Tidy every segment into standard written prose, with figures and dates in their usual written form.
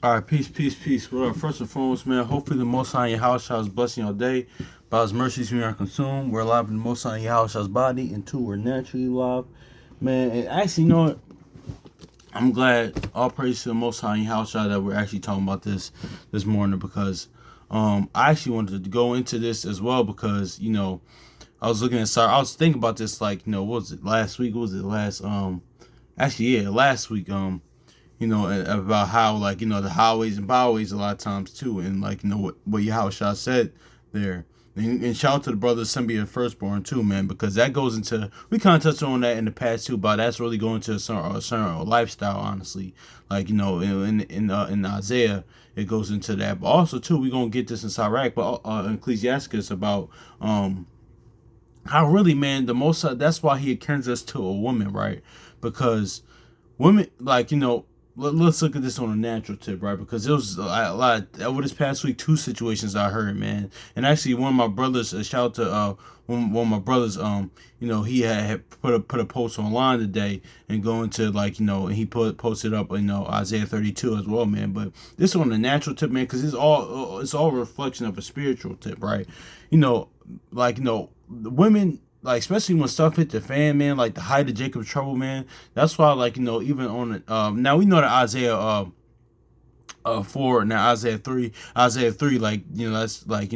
All right, peace, peace, peace. What up? First and foremost, man, hopefully the Most High in your house shall blessing your day. By His mercies we are consumed. We're alive in the Most High in your house shall's body. And two, we're naturally alive. Man, and actually, you know what? I'm glad, all praise to the Most High in your house shall, that we're actually talking about this morning because I actually wanted to go into this as well because, I was looking at, I was thinking about this like, what was it, last week? What was it last week, about how, like, the highways and byways a lot of times too, and like, what Yahushua said there. And shout out to the brothers, some be your firstborn too, man, because that goes into, we kind of touched on that in the past too, but that's really going to a certain lifestyle, honestly. Like, in Isaiah, it goes into that. But also too, we're going to get this in Sirach, but Ecclesiasticus about how really, man, the most, that's why he turns us to a woman, right? Because women, like, let's look at this on a natural tip, right? Because it was a lot over this past week. Two situations I heard, man, and actually one of my brothers. A shout out to one of my brothers. He had put a post online today and going to, like, and he posted up Isaiah 32 as well, man. But this on the natural tip, man, because it's all a reflection of a spiritual tip, right? Women, like, especially when stuff hit the fan, man, like the height of Jacob's trouble, man. That's why, like, even on it, now we know that Isaiah 4, now Isaiah 3, like, that's like,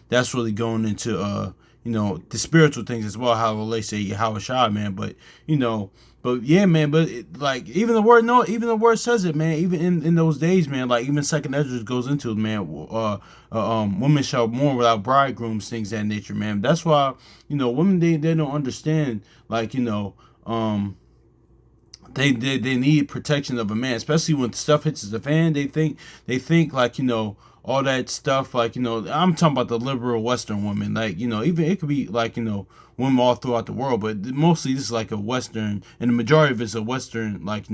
that's really going into the spiritual things as well, how it relates to Yahushua, man. But yeah, man, but like, even the word says it, man. Even in those days, man, like, even Second Ezra goes into it, man. Women shall mourn without bridegrooms, things of that nature, man. That's why, women, they don't understand, like, they need protection of a man, especially when stuff hits the fan. They think like, all that stuff, like, I'm talking about the liberal Western woman, like, even it could be like, women all throughout the world, but mostly this is like a Western, and the majority of it's a Western, like,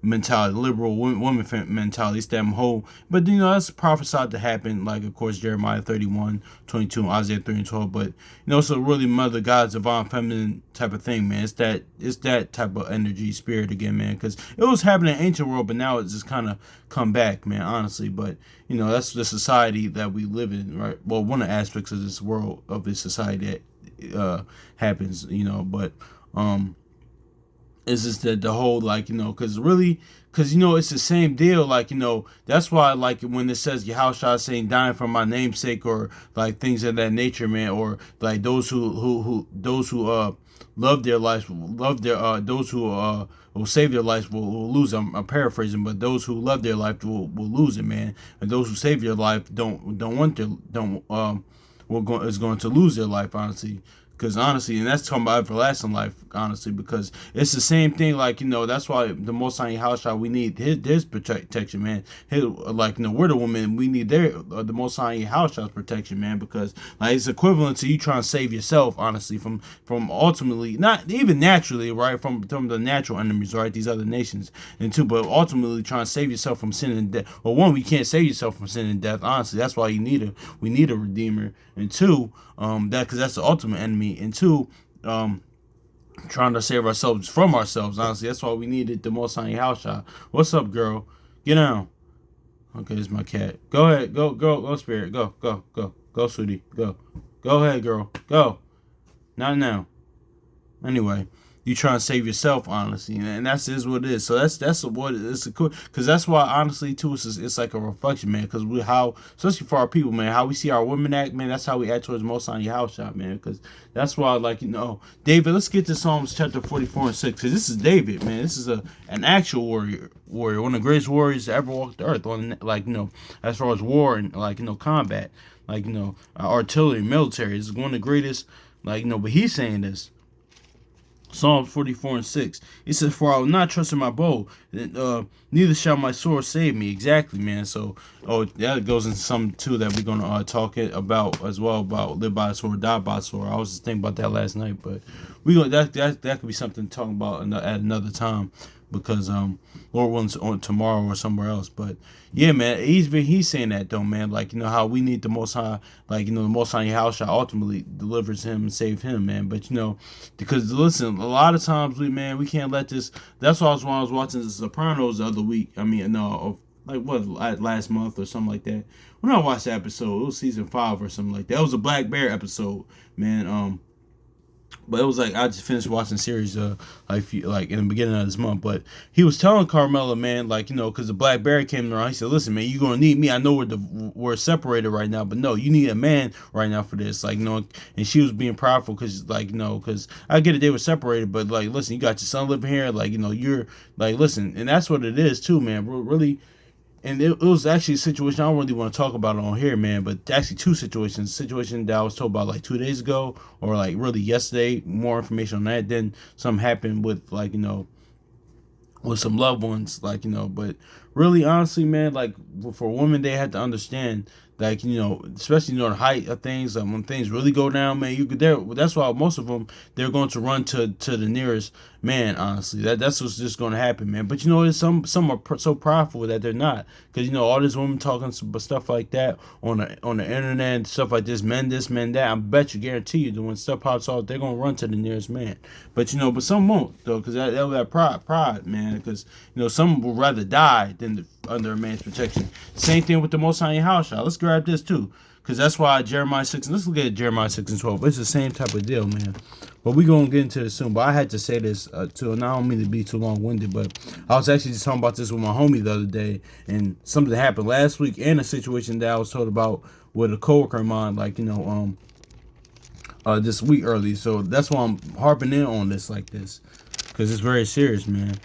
mentality, liberal woman mentality, it's them whole. But that's prophesied to happen, like, of course, Jeremiah 31:22 and Isaiah 3:12. But it's a really Mother God's divine feminine type of thing, man. It's that type of energy, spirit again, man, because it was happening in the ancient world, but now it's just kind of come back, man, honestly. But that's the society that we live in, right? Well, one of the aspects of this world, of this society that happens, but it's just that the whole, like, because it's the same deal, like, that's why, like, when it says Yahushua saying dying for my namesake, or like things of that nature, man, or like those who love their lives, those who will save their lives will lose. I'm paraphrasing, but those who love their life will lose it, man, and those who save their life is going to lose their life, honestly. Because honestly, and that's talking about everlasting life, honestly, because it's the same thing. Like, that's why the Most High house, we need his protection, man. Like, we're the women, we need the Most High house protection, man, because, like, it's equivalent to you trying to save yourself, honestly, from ultimately, not even naturally, right, from the natural enemies, right, these other nations, and two, but ultimately trying to save yourself from sin and death. Well, one, we can't save yourself from sin and death, honestly. That's why we need a redeemer, and two, because that's the ultimate enemy, and two, trying to save ourselves from ourselves, honestly. That's why we needed the Most High house. What's up, girl? Get down. Okay, this is my cat. Go ahead, go, spirit, go, sweetie, go ahead, girl, go. Not now. Anyway, you trying to save yourself, honestly, and that's is what it is. So that's what it's cool, because that's why, honestly, too, it's like a reflection, man. Because how, especially for our people, man, how we see our women act, man, that's how we act towards Most High house, man. Because that's why, like, David. Let's get to Psalms chapter 44 and 6. Because this is David, man. This is an actual warrior, one of the greatest warriors to ever walk the earth. On, like, as far as war and, like, combat, like, artillery, military, this is one of the greatest. Like, but he's saying this. Psalms 44 and 6. He says, "For I will not trust in my bow, neither shall my sword save me." Exactly, man. So, that goes into something too that we're gonna talk about as well, about live by the sword, die by the sword. I was just thinking about that last night, but that could be something to talk about at another time. because Lord willing on tomorrow or somewhere else. But yeah, man, he's saying that though, man. Like, how we need the Most High, like, the Most High House shall ultimately delivers him and save him, man. But because listen, a lot of times we can't let this. That's why when I was watching The Sopranos the other week. I mean, no, like what, last month or something like that. When I watched the episode, it was season 5 or something like that. It was a Black Bear episode, man. But it was like I just finished watching the series like in the beginning of this month. But he was telling Carmela, man, like, because the Black Bear came around. He said, "Listen, man, you're gonna need me. I know we're separated right now, but no, you need a man right now for this." Like, and she was being prideful because, like, because I get it, they were separated, but like, listen, you got your son living here, like, you're like, listen, and that's what it is too, man. Really. And it was actually a situation I don't really want to talk about it on here, man. But actually, two situations. A situation that I was told about like 2 days ago, or like really yesterday. More information on that. Then something happened with like with some loved ones, like But really, honestly, man, like for women, they had to understand, like especially the height of things. Like when things really go down, man, you could there. That's why most of them they're going to run to the nearest man. Honestly, that's what's just going to happen, man. But there's some are so prideful that they're not, because all these women talking stuff like that on the internet and stuff like this, men that. I bet you, guarantee you, that when stuff pops off, they're gonna run to the nearest man. But but some won't though, because they'll have pride, man. Because some will rather die than under a man's protection. Same thing with the Most High house, y'all. Let's grab this too, because that's why Jeremiah 6. Let's look at Jeremiah 6:12. It's the same type of deal, man. But we gonna get into this soon. But I had to say this too, and I don't mean to be too long-winded, but I was actually just talking about this with my homie the other day, and something that happened last week, and a situation that I was told about with a coworker of mine, like this week early. So that's why I'm harping in on this like this, because it's very serious, man.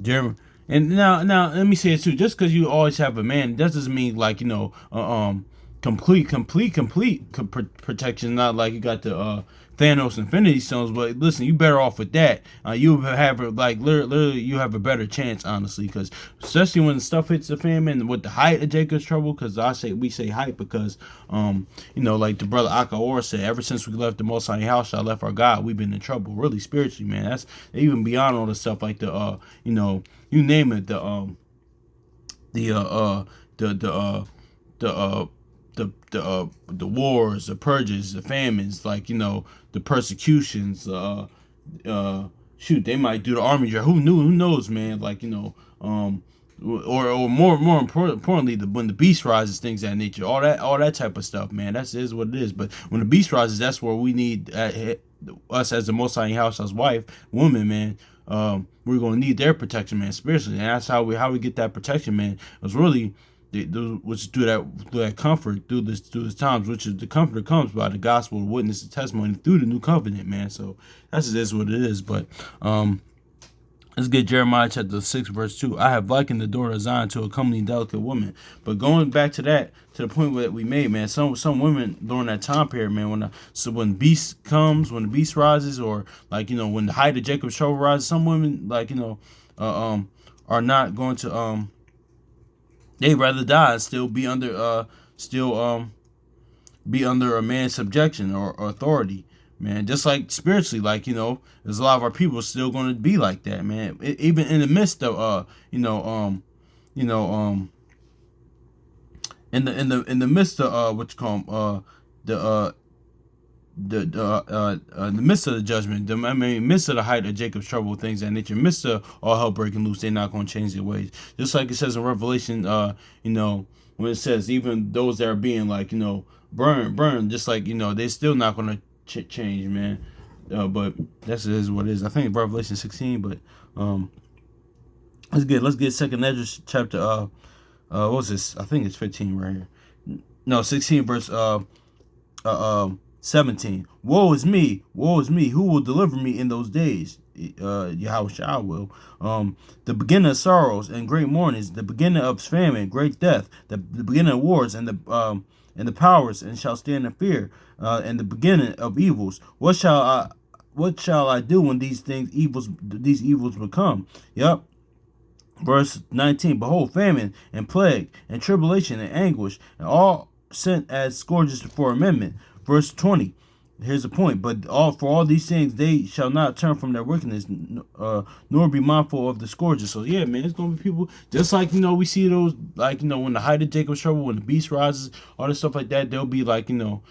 Jeremy. And now let me say it too. Just because you always have a man, that doesn't mean like complete protection. Not like you got the Thanos Infinity Stones, but listen, you better off with that. You have like literally you have a better chance, honestly, because especially when stuff hits the fan, and with the height of Jacob's trouble. Because we say height because like the brother Akaor said, ever since we left the Most High house, I left our God, we've been in trouble, really spiritually, man. That's even beyond all the stuff like the you name it, the wars, the purges, the famines, like the persecutions. Shoot, they might do the army draft. Who knew? Who knows, man? Like or more importantly, when the beast rises, things of that nature, all that type of stuff, man. That is what it is. But when the beast rises, that's where we need us as the Most High house, as women, man. We're gonna need their protection, man, spiritually, and that's how we get that protection, man. It's really which through that comfort through this times, which is the comfort comes by the gospel, the witness, the testimony through the new covenant, man. So that's just what it is. But let's get Jeremiah chapter 6 verse 2. I have likened the daughter of Zion to a comely and delicate woman. But going back to that, to the point that we made, man, some women during that time period, man, when the beast comes, when the beast rises, or like when the height of Jacob's trouble rises, some women like are not going to they'd rather die and still be under a man's subjection or authority, man. Just like spiritually, like there's a lot of our people still going to be like that, man. Even in the midst of in the midst of what you call the midst of the judgment, midst of the height of Jacob's trouble, things of that nature, midst of all hell breaking loose, they're not going to change their ways. Just like it says in Revelation, when it says even those that are being like burned, just like they're still not going to change, man. But that's what it is. I think Revelation 16, but let's get Second Hedges chapter what's this? I think it's 15 right here. No, 16 verse 17. Woe is me, who will deliver me in those days? Yahushua will. The beginning of sorrows and great mournings, the beginning of famine, great death, the beginning of wars, and the powers, and shall stand in fear, and the beginning of evils. What shall I do when these evils become? Yep. Verse 19. Behold, famine and plague and tribulation and anguish, and all sent as scourges for amendment. Verse 20. Here's the point. But all for all these things, they shall not turn from their wickedness, nor be mindful of the scourges. So yeah, man, it's gonna be people just like we see those like when the height of Jacob's trouble, when the beast rises, all this stuff like that. They'll be like no,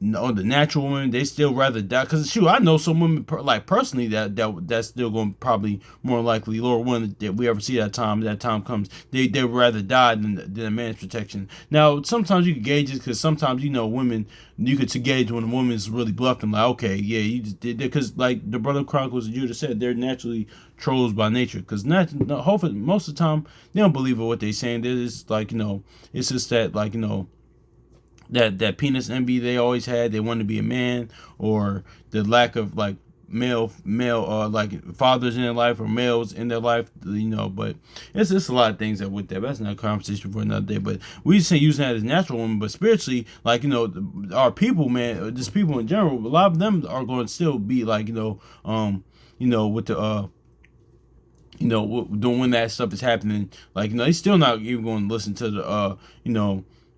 the natural women they still rather die because shoot, I know some women like personally that's still going to probably more likely Lord willing that we ever see that time comes they would rather die than a man's protection. Now sometimes you can gauge it because sometimes women you could gauge when a woman is really bluffing like okay yeah you just did that because like the Brother Chronicles of Judah said they're naturally trolls by nature because hopefully most of the time they don't believe in what they're saying. They're just like it's just that like that penis envy they always had. They wanted to be a man, or the lack of like male like fathers in their life or males in their life. But it's just a lot of things that with that. But that's not a conversation for another day. But we just say using that as natural women, but spiritually, like our people, man, just people in general, a lot of them are going to still be like with the when that stuff is happening, like they still not even going to listen to the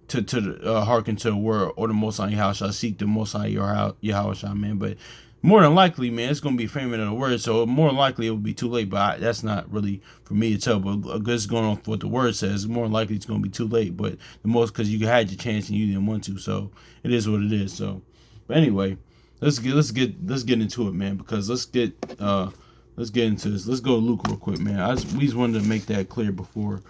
to hearken to the word or the Most High Yahweh, seek the Most High Yahweh, man. But more than likely, man, it's gonna be framing of the word, so more than likely it will be too late. But that's not really for me to tell. But just going off what the word says, more than likely it's gonna be too late. But the most because you had your chance and you didn't want to, so it is what it is. So, but anyway, let's get into it, man. Because let's get into this. Let's go to Luke real quick, man. We just wanted to make that clear before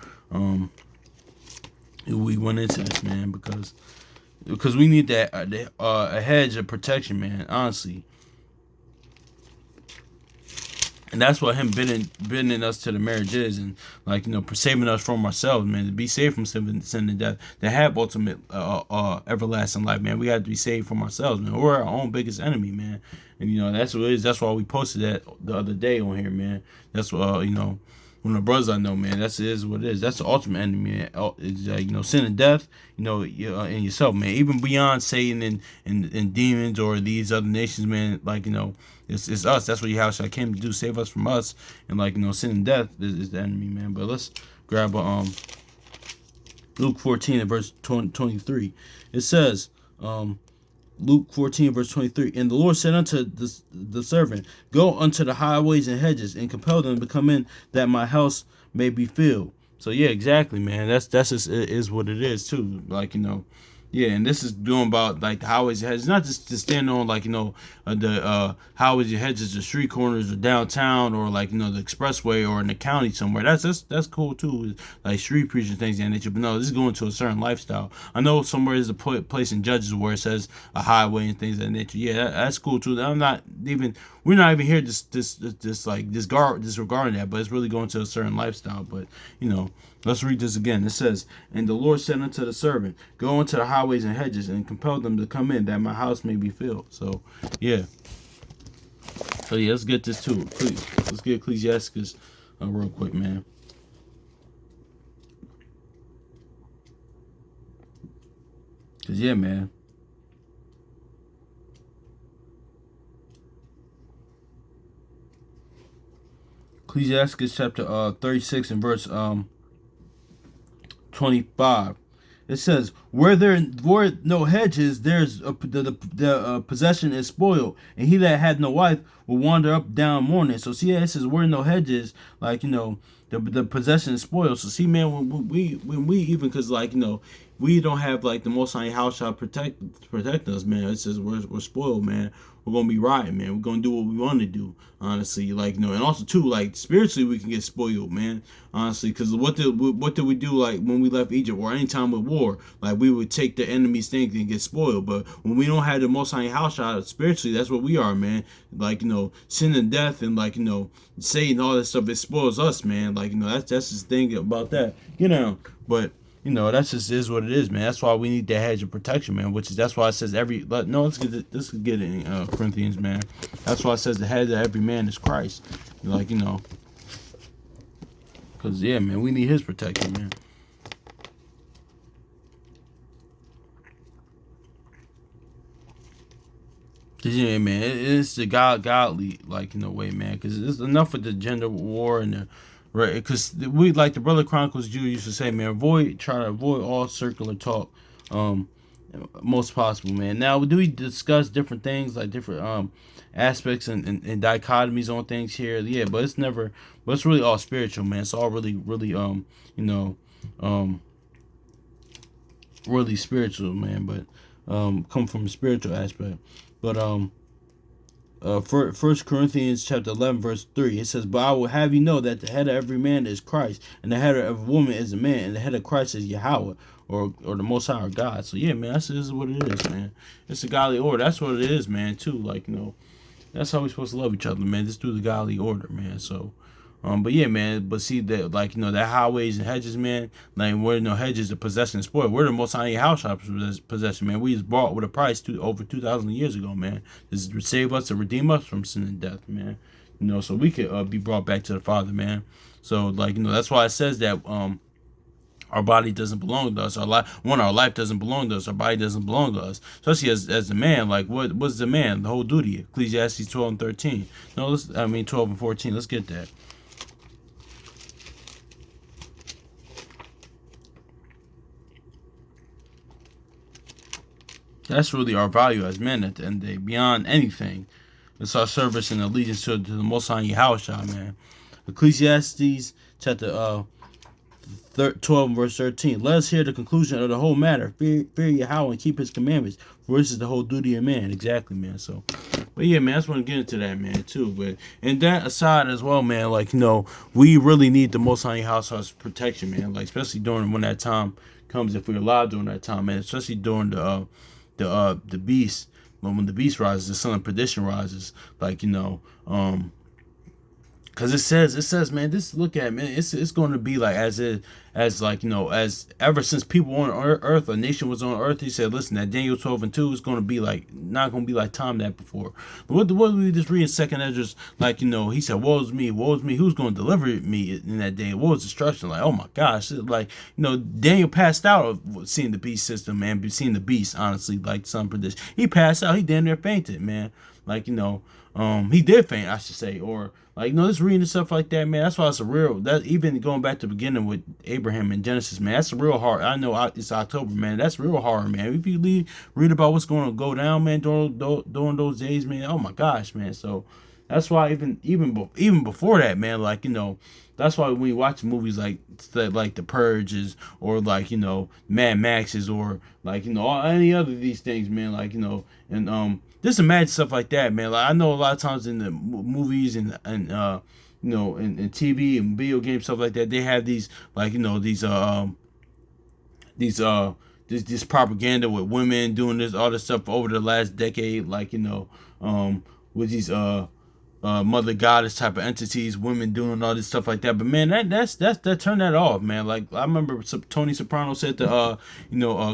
we went into this, man, because we need that a hedge of protection, man. Honestly, and that's what him bending us to the marriage is, and like saving us from ourselves, man. To be saved from sin and death, to have ultimate everlasting life, man. We have to be saved from ourselves, man. We're our own biggest enemy, man. And that's what it is. That's why we posted that the other day on here, man. That's what one of the brothers I know, man, that's is what it is. That's the ultimate enemy, man. It's like, sin and death, in yourself, man. Even beyond Satan and demons or these other nations, man. Like, it's us. That's what Yahushua came to do, save us from us. And like, sin and death is the enemy, man. But let's grab Luke 14 and verse 23. It says, Luke 14 verse 23, and the Lord said unto the servant, go unto the highways and hedges and compel them to come in, that my house may be filled. So yeah, exactly, man. That's just is what it is too. Like yeah, and this is doing about like the highways and hedges, not just to stand on like the highways and hedges, the street corners or downtown or like the expressway or in the county somewhere. That's cool too, like street preaching things of that nature. But no, this is going to a certain lifestyle. I know somewhere there's a place in Judges where it says a highway and things of that nature. Yeah, that's cool too. We're not even here disregarding that, but it's really going to a certain lifestyle. But let's read this again. It says, and the Lord said unto the servant, go into the highways and hedges and compel them to come in, that my house may be filled. So yeah, let's get this too. Let's get Ecclesiastes real quick, man. Cause yeah, man. Ecclesiastes chapter 36 and verse 25. It says, where there were no hedges, there's the possession is spoiled, and he that had no wife will wander up down mourning. So see, it says where no hedges, like the possession is spoiled. So see, man, when we even because like we don't have like the Most High house shall protect us, man. It says we're spoiled, man. We're gonna be right, man. We're gonna do what we want to do, honestly. Like and also too, like spiritually, we can get spoiled, man. Honestly, because what did we do like when we left Egypt or any time with war? Like we would take the enemy's things and get spoiled. But when we don't have the Most High house shot spiritually, that's what we are, man. Like sin and death and like Satan, all that stuff, it spoils us, man. Like that's just the thing about that, But that's just is what it is, man. That's why we need that hedge of protection, man. That's why it says let's get it in Corinthians, man. That's why it says the head of every man is Christ. Like because yeah, man, we need His protection, man. Cause yeah, man, it's the godly like way, man. Cause it's enough with the gender war and the right. Because we like the Brother Chronicles Jew used to say, man, try to avoid all circular talk, most possible, man. Now, do we discuss different things like different aspects and dichotomies on things here? Yeah, but it's never, but it's really all spiritual, man. It's all really you know um really spiritual, man. But come from a spiritual aspect. But First Corinthians chapter 11 verse 3, it says, "But I will have you know that the head of every man is Christ, and the head of a woman is a man, and the head of Christ is Yahweh, or the Most High, or God." So yeah, man, this is what it is, man. It's a godly order. That's what it is, man. Too, like, that's how we're supposed to love each other, man. Just do the godly order, man. So, but yeah, man. But see that, like, that highways and hedges, man. Like, we're no hedges of possession and spoil. We're the most high house shops possession, man. We was bought with a price over 2,000 years ago, man. This is to save us, to redeem us from sin and death, man. So we could be brought back to the Father, man. So, like, that's why it says that our body doesn't belong to us. Our life doesn't belong to us. Our body doesn't belong to us. Especially as a man, like what's the man? The whole duty. Ecclesiastes 12:13. No, 12:14. Let's get that. That's really our value as men at the end of the day. Beyond anything, it's our service and allegiance to the Most High Yahushua, man. Ecclesiastes chapter 12 verse 13. Let us hear the conclusion of the whole matter. Fear Yahweh and keep his commandments, for this is the whole duty of man. Exactly, man. So, but yeah, man, I just want to get into that, man, too. But and that aside as well, man, like, we really need the Most High Househouse protection, man. Like, especially during when that time comes, if we're alive during that time, man. Especially during the beast, when the beast rises, the son of perdition rises. Like, because it says, man, this look at, man, it's going to be like as ever since people on earth, a nation was on earth. He said, listen, that Daniel 12:2 is going to be like, not going to be like time that before. But what did we just read in Second Edges? Like, he said, woe is me, who's going to deliver me in that day? Woe is destruction. Like, oh my gosh, like, Daniel passed out of seeing the beast system, man, seeing the beast, honestly, like some prediction. He passed out. He damn near fainted, man. Like, he did faint, I should say, or like, just reading stuff like that, man. That's why it's a real, that even going back to the beginning with Abraham and Genesis, man, that's a real hard. I know it's October, man. That's real hard, man. If you read about what's going to go down, man, during those days, man, oh my gosh, man. So that's why even before that, man, like, that's why when you watch movies like The Purges, or like, Mad Maxes, or like, any other of these things, man, like, and just imagine stuff like that, man. Like, I know a lot of times in the movies and in TV and video games, stuff like that, they have these, like, these this propaganda with women doing all this stuff over the last decade, like, with these mother goddess type of entities, women doing all this stuff like that. But man, that turned that off, man. Like, I remember Tony Soprano said to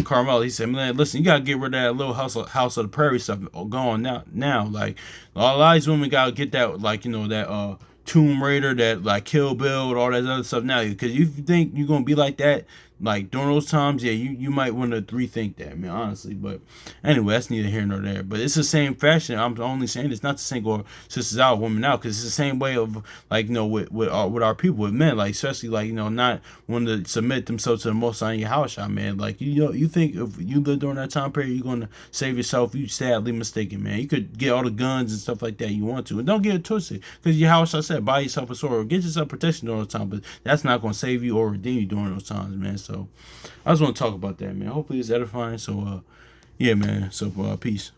Carmel, he said, man, listen, you gotta get rid of that little house of the prairie stuff going now. Like, a lot of these women gotta get that, like, that Tomb Raider, that like Kill Bill, and all that other stuff now. Because you think you're gonna be like that, like, during those times, yeah, you might want to rethink that, man, honestly. But anyway, that's neither here nor there. But it's the same fashion. I'm only saying it's not to single sisters out, women out, because it's the same way of, like, with our people, with men, like, especially, like, not wanting to submit themselves to the Most High House, man. Like, you think if you live during that time period, you're gonna save yourself? You sadly mistaken, man. You could get all the guns and stuff like that you want to, and don't get it twisted, because your house, I said, buy yourself a sword or get yourself protection during those times, but that's not gonna save you or redeem you during those times, man. So I just want to talk about that, man. Hopefully it's edifying. So yeah, man. So peace.